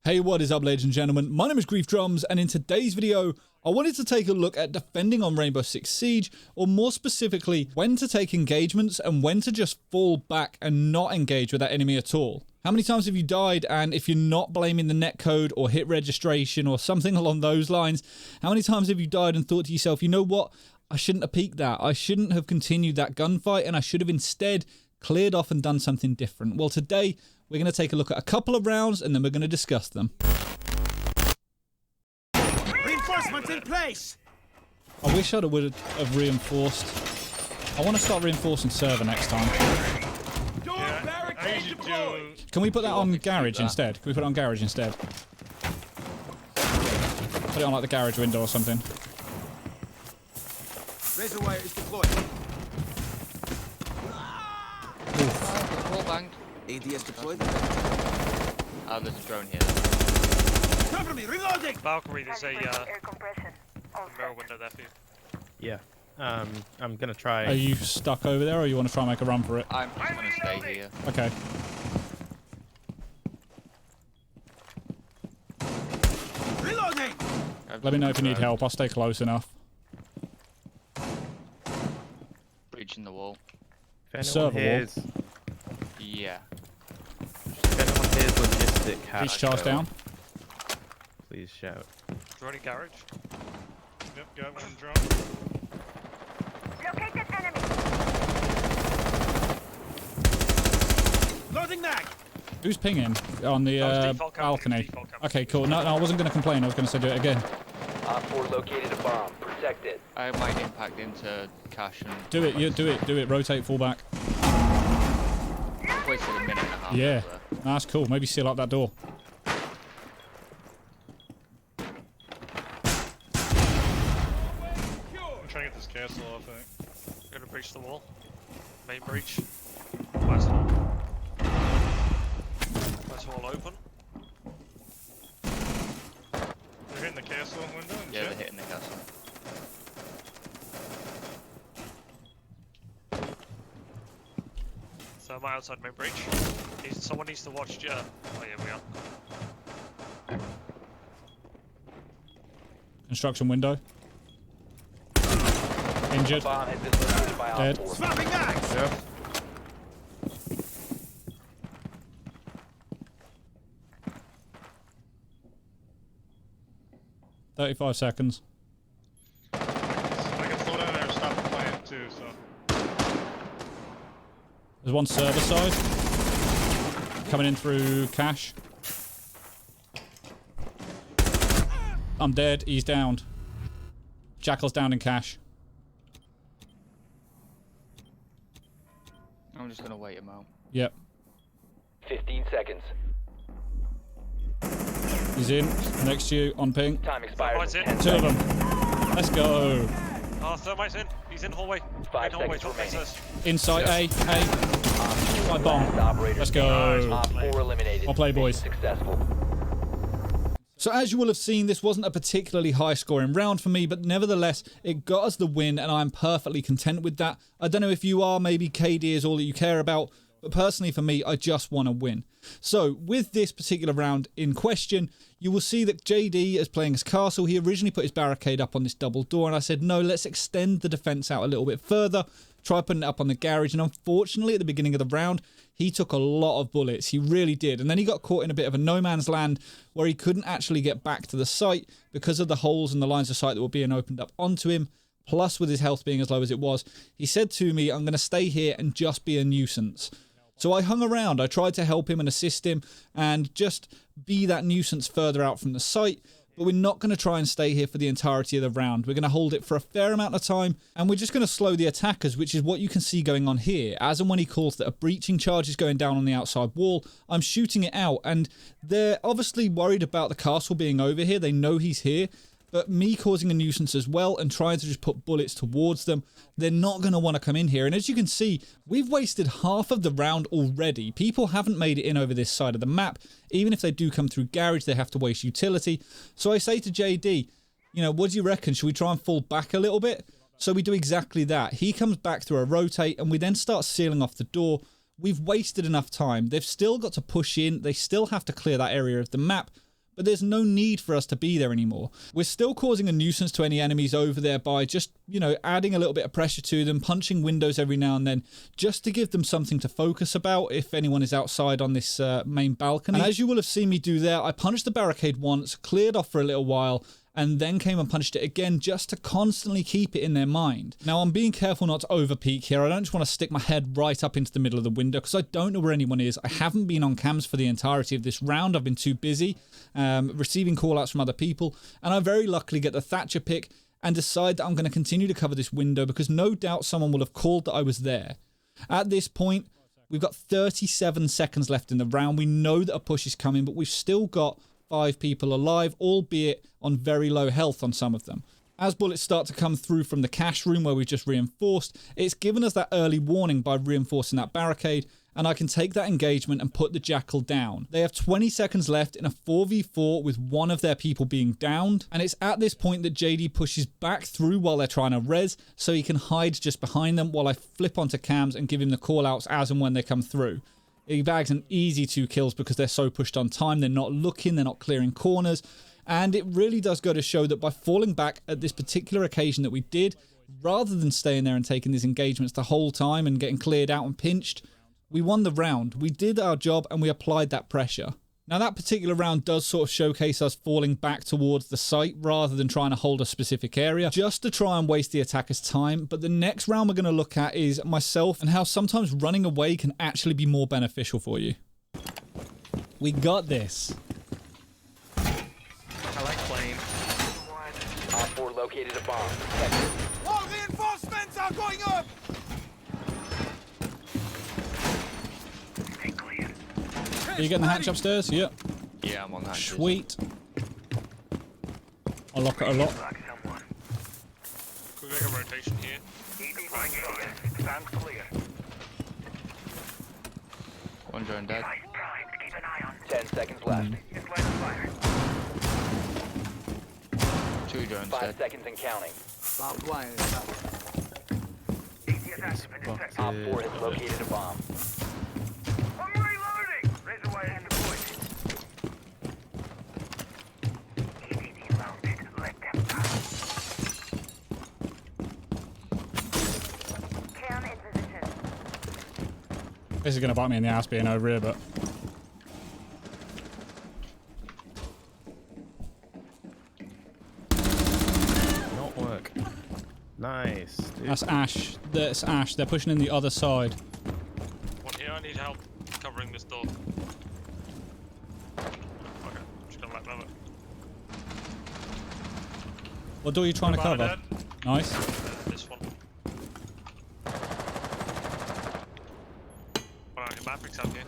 Hey, what is up, ladies and gentlemen? My name is Griefdrums, and in today's video, I wanted to take a look at defending on Rainbow Six Siege, or more specifically, when to take engagements and when to just fall back and not engage with that enemy at all. How many times have you died, and if you're not blaming the netcode or hit registration or something along those lines, how many times have you died and thought to yourself, you know what, I shouldn't have peeked that, I shouldn't have continued that gunfight, and I should have instead cleared off and done something different? Well, today, we're going to take a look at a couple of rounds and then we're going to discuss them. Reinforcements in place! I wish I would have reinforced. I want to start reinforcing server next time. Can we put that on garage instead? Can we put it on garage instead? Put it on like the garage window or something. Razor wire is deployed. Wall bang. ADS deployed. There's a drone here. Cover me, reloading! Valkyrie, there's a air compression. mirror window there for you. Yeah. I'm gonna try. Are you stuck over there or you want to try and make a run for it? I'm just gonna stay here. Okay. Reloading! Let me know if you need help. I'll stay close enough. Breaching the wall. If Server anyone hears, Yeah. if anyone hears logistic hack, Each charge down. please shout. Drone in garage. Yep, got one drone. Located enemy. Loading mag! Who's pinging? On the That was default cam, balcony. default cam. Okay, cool. No, I wasn't going to complain. I was going to say do it again. Op 4 located a bomb. Protect it. I might impact into cash and... Do it. You do it. Do it. Rotate. Fall back. Wasted a minute and a half. Yeah. over there. That's cool. Maybe seal up that door. I'm trying to get this castle off, I think. Gonna breach the wall. Main breach. Last wall. Last wall open. They're hitting the castle window and Yeah, shit. they're hitting the castle. So I'm outside main breach. Someone needs to watch Jet. Oh yeah, we are. Construction window. Injured. Bomb has been located by Dead. Op 4. Swapping mags! Yep. 35 seconds. I can slow down there and stop the plant too, so. There's one server side. Coming in through cash. I'm dead. He's downed. Jackal's down in cash. I'm just gonna wait him out. Yep. 15 seconds. He's in. Next to you. On ping. Time expires. Thermite's in in. 10 Two of seconds. them. Let's go. Oh, Thermite's in. He's in hallway. 5 Main hallway, seconds top remaining. access. Inside A. My bomb. Last operator Let's standing. go. Op 4 eliminated. Well played, boys. Mission Successful. So as you will have seen, this wasn't a particularly high scoring round for me, but nevertheless, it got us the win and I'm perfectly content with that. I don't know if you are, maybe KD is all that you care about, but personally for me, I just want to win. So with this particular round in question, you will see that JD is playing as Castle. He originally put his barricade up on this double door and I said, no, let's extend the defense out a little bit further. Try putting it up on the garage, and unfortunately at the beginning of the round he took a lot of bullets. He really did, and then he got caught in a bit of a no man's land where he couldn't actually get back to the site because of the holes and the lines of sight that were being opened up onto him, plus with his health being as low as it was. He said to me, I'm going to stay here and just be a nuisance. So I hung around. I tried to help him and assist him and just be that nuisance further out from the site. But we're not going to try and stay here for the entirety of the round. We're going to hold it for a fair amount of time, and we're just going to slow the attackers, which is what you can see going on here. As and when he calls that a breaching charge is going down on the outside wall, I'm shooting it out, and they're obviously worried about the castle being over here. They know he's here, but me causing a nuisance as well and trying to just put bullets towards them, they're not going to want to come in here. And as you can see, we've wasted half of the round already. People haven't made it in over this side of the map. Even if they do come through garage, they have to waste utility. So I say to JD, you know, what do you reckon? Should we try and fall back a little bit? So we do exactly that. He comes back through a rotate and we then start sealing off the door. We've wasted enough time. They've still got to push in. They still have to clear that area of the map. but there's no need for us to be there anymore. We're still causing a nuisance to any enemies over there by just, you know, adding a little bit of pressure to them, punching windows every now and then, just to give them something to focus about if anyone is outside on this main balcony. And as you will have seen me do there, I punched the barricade once, cleared off for a little while, and then came and punched it again just to constantly keep it in their mind. Now, I'm being careful not to overpeak here. I don't just want to stick my head right up into the middle of the window because I don't know where anyone is. I haven't been on cams for the entirety of this round. I've been too busy receiving call-outs from other people, and I very luckily get the Thatcher pick and decide that I'm going to continue to cover this window because no doubt someone will have called that I was there. At this point, we've got 37 seconds left in the round. We know that a push is coming, but we've still got 5 people alive, albeit on very low health on some of them. As bullets start to come through from the cash room where we've just reinforced, it's given us that early warning by reinforcing that barricade, and I can take that engagement and put the Jackal down. They have 20 seconds left in a 4v4 with one of their people being downed, and it's at this point that JD pushes back through while they're trying to res, so he can hide just behind them while I flip onto cams and give him the call-outs as and when they come through. He bags an easy 2 kills because they're so pushed on time, they're not looking, they're not clearing corners, and it really does go to show that by falling back at this particular occasion that we did, rather than staying there and taking these engagements the whole time and getting cleared out and pinched, we won the round. We did our job and we applied that pressure. Now that particular round does sort of showcase us falling back towards the site rather than trying to hold a specific area, just to try and waste the attacker's time. But the next round we're going to look at is myself and how sometimes running away can actually be more beneficial for you. We got this. I like playing. Op 4 located a bomb. Protect it. More reinforcements are going up! Are you getting the hatch upstairs? Yep. Yeah, I'm on that. Sweet. I'll lock it a lot. Can we make a rotation here? Stand clear. One drone dead. Keep an eye on. 10 seconds left. Just line of fire. 2 drones 5 dead. seconds and counting. Barbed wire is up. ATS active in detected. Op 4 has located a bomb. I'm reloading! Razor wire and deployed. ATV mounted. Let them pass. Cam in position. This is going to bite me in the ass being over here, but... Not work. Nice, dude. That's Ash. That's Ash. They're pushing in the other side. One here, I need help covering this door. Okay, just gonna let them have it. What door are you trying to Nirvana cover? dead. Nice. This one. Alright, Mavericks out here.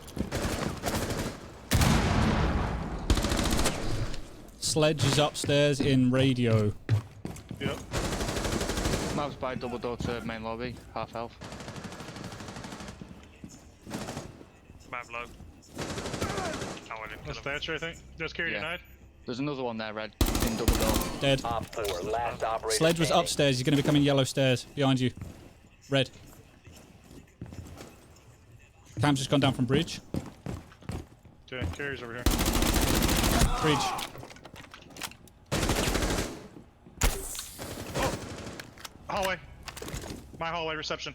Sledge is upstairs in radio. Yep. Mav's by double door to main lobby, half health. Mav low. Oh, I didn't kill That's him. Thatcher, I think. Just carry Yeah. denied. There's another one there, red, in double door. Dead. Op 4, last operator Sledge was standing. upstairs. He's going to be coming yellow stairs behind you. Red. Cam's just gone down from bridge. Okay, carry's over here. Bridge. Hallway. My hallway reception.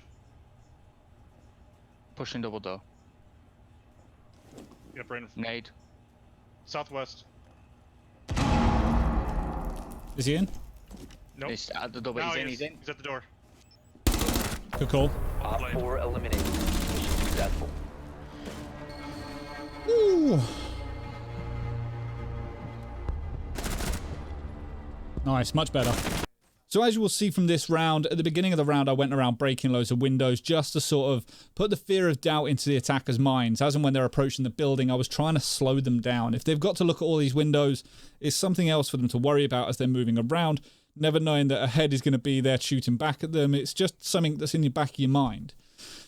Pushing double door. Yep, right in Nade. southwest. Is he in? Nope. He's at the door, but Now he's in, he's in. He's at the door. Good call. Op 4 eliminated. Mission successful. Ooh. Nice, much better. So as you will see from this round, at the beginning of the round I went around breaking loads of windows just to sort of put the fear of doubt into the attackers' minds. As and when they're approaching the building, I was trying to slow them down. If they've got to look at all these windows, it's something else for them to worry about as they're moving around, never knowing that a head is going to be there shooting back at them. It's just something that's in the back of your mind.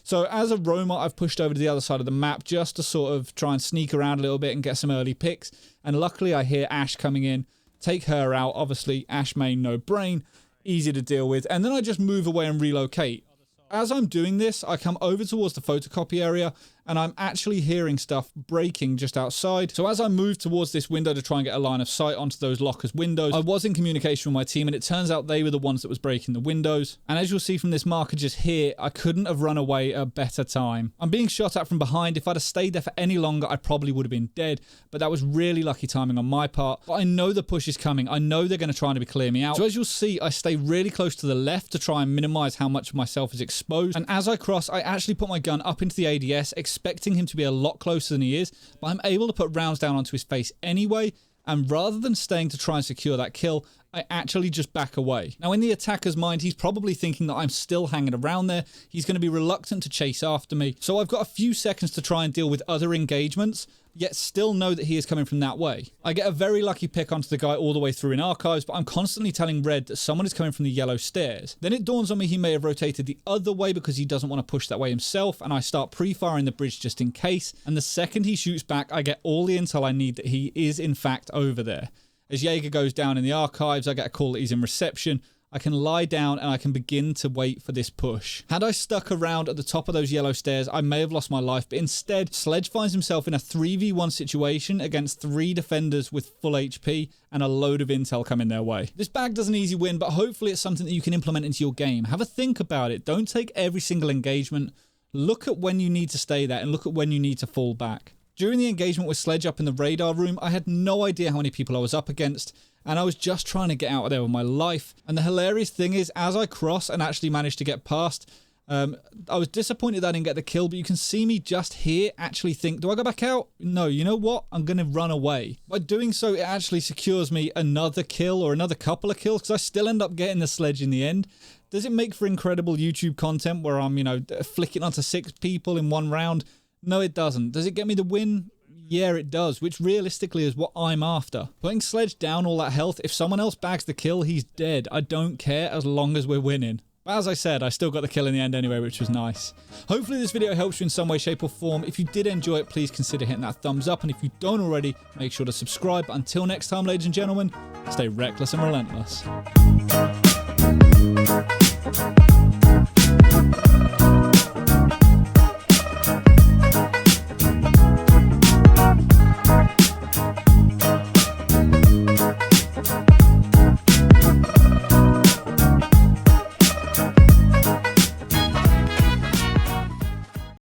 So as a roamer, I've pushed over to the other side of the map just to sort of try and sneak around a little bit and get some early picks. And luckily I hear Ash coming in, take her out. Obviously, Ash main, no brain. Easy to deal with, and then I just move away and relocate. As I'm doing this, I come over towards the photocopy area and I'm actually hearing stuff breaking just outside. So as I moved towards this window to try and get a line of sight onto those lockers' windows, I was in communication with my team, and it turns out they were the ones that was breaking the windows. And as you'll see from this marker just here, I couldn't have run away at a better time. I'm being shot at from behind. If I'd have stayed there for any longer, I probably would have been dead, but that was really lucky timing on my part. But I know the push is coming. I know they're going to try and clear me out. So as you'll see, I stay really close to the left to try and minimize how much of myself is exposed. And as I cross, I actually put my gun up into the ADS, expecting him to be a lot closer than he is, but I'm able to put rounds down onto his face anyway. And rather than staying to try and secure that kill, I actually just back away. Now, in the attacker's mind, he's probably thinking that I'm still hanging around there. He's going to be reluctant to chase after me. So I've got a few seconds to try and deal with other engagements, yet still know that he is coming from that way. I get a very lucky pick onto the guy all the way through in archives, but I'm constantly telling Red that someone is coming from the yellow stairs. Then it dawns on me he may have rotated the other way because he doesn't want to push that way himself, and I start pre-firing the bridge just in case. And the second he shoots back, I get all the intel I need that he is in fact over there. As Jaeger goes down in the archives, I get a call that he's in reception. I can lie down and I can begin to wait for this push. Had I stuck around at the top of those yellow stairs, I may have lost my life, but instead, Sledge finds himself in a 3v1 situation against 3 defenders with full HP and a load of intel coming their way. This bag does an easy win, but hopefully it's something that you can implement into your game. Have a think about it. Don't take every single engagement. Look at when you need to stay there and look at when you need to fall back. During the engagement with Sledge up in the radar room, I had no idea how many people I was up against, and I was just trying to get out of there with my life. And the hilarious thing is, as I cross and actually managed to get past, I was disappointed that I didn't get the kill, but you can see me just here actually think, do I go back out? No, you know what? I'm going to run away. By doing so, it actually secures me another kill or another couple of kills, because I still end up getting the Sledge in the end. Does it make for incredible YouTube content where I'm, flicking onto 6 people in one round? No, it doesn't. Does it get me the win? Yeah, it does, which realistically is what I'm after. Putting Sledge down all that health, if someone else bags the kill, he's dead. I don't care as long as we're winning. But as I said, I still got the kill in the end anyway, which was nice. Hopefully this video helps you in some way, shape or form. If you did enjoy it, please consider hitting that thumbs up. And if you don't already, make sure to subscribe. But until next time, ladies and gentlemen, stay reckless and relentless.